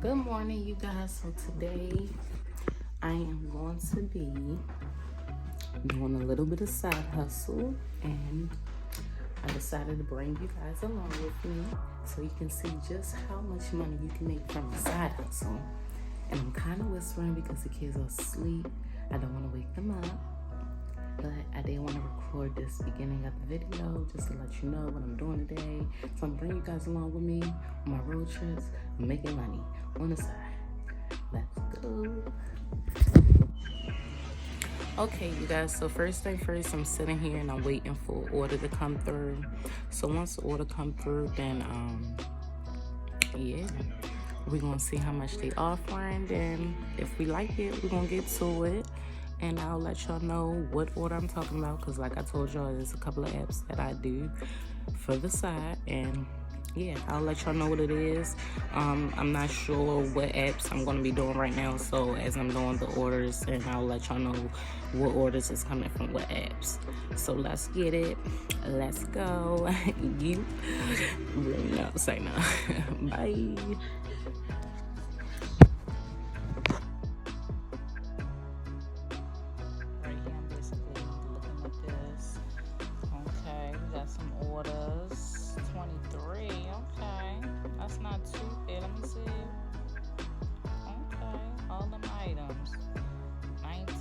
Good morning, you guys. So today I am going to be doing a little bit of side hustle, and I decided to bring you guys along with me so you can see just how much money you can make from a side hustle. And I'm kind of whispering because the kids are asleep. I don't want to wake them up, but I did want to record this beginning of the video just to let you know what I'm doing today. So I'm bringing you guys along with me on my road trips and making money on the side. Let's go. Okay, you guys, so first thing first, I'm sitting here and I'm waiting for order to come through. So once the order come through, then yeah, we're gonna see how much they offering. Then if we like it, we're gonna get to it, and I'll let y'all know what order I'm talking about, because like I told y'all, there's a couple of apps that I do for the side, and yeah, I'll let y'all know what it is. I'm not sure what apps I'm gonna be doing right now, so as I'm doing the orders, and I'll let y'all know what orders is coming from what apps. So let's get it. Let's go. You really know, say no. Bye. Right here, I'm basically looking at this. Okay, we got some orders. 23, okay. That's not too bad. Let me see. Okay, all them items. 19.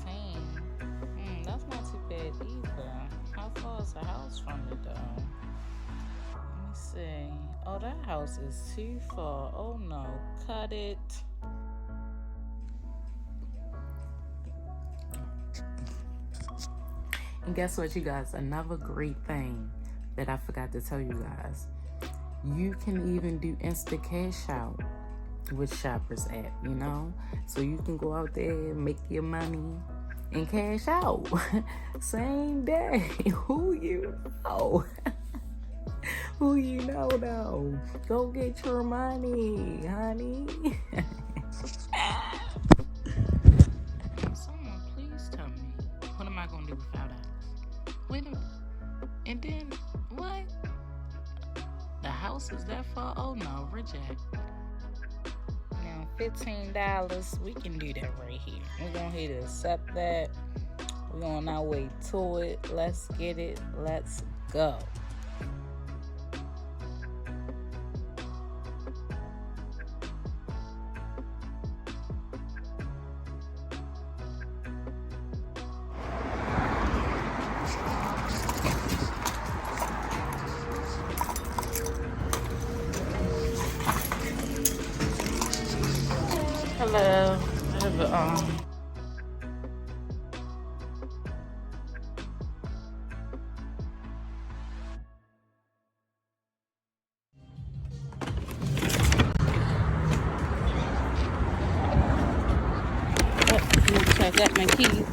That's not too bad either. How far is the house from it though? Let me see. Oh, that house is too far. Oh no, cut it. And guess what, you guys? Another great thing that I forgot to tell you guys. You can even do instant cash out with Shoppers app, you know? So you can go out there and make your money and cash out. Same day. Who you know? Who you know though? Go get your money, honey. Someone please tell me, what am I gonna do without us? Wait a minute. And then what? The house is that far? Oh no, reject. Now $15, we can do that right here. We're gonna hit accept that. We're on our way to it. Let's get it. Let's go. Hello. I have a, I got my keys.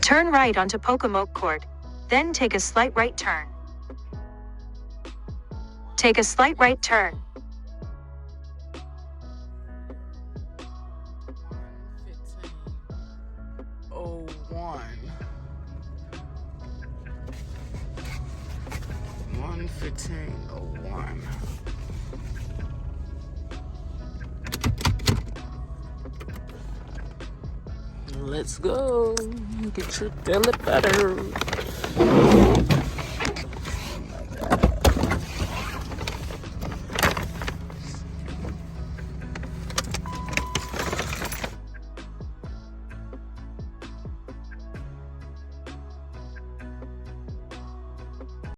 Turn right onto Pocomoke Court, then take a slight right turn. Take a slight right turn. Oh, 1:15:01. Let's go. Get your belly butter.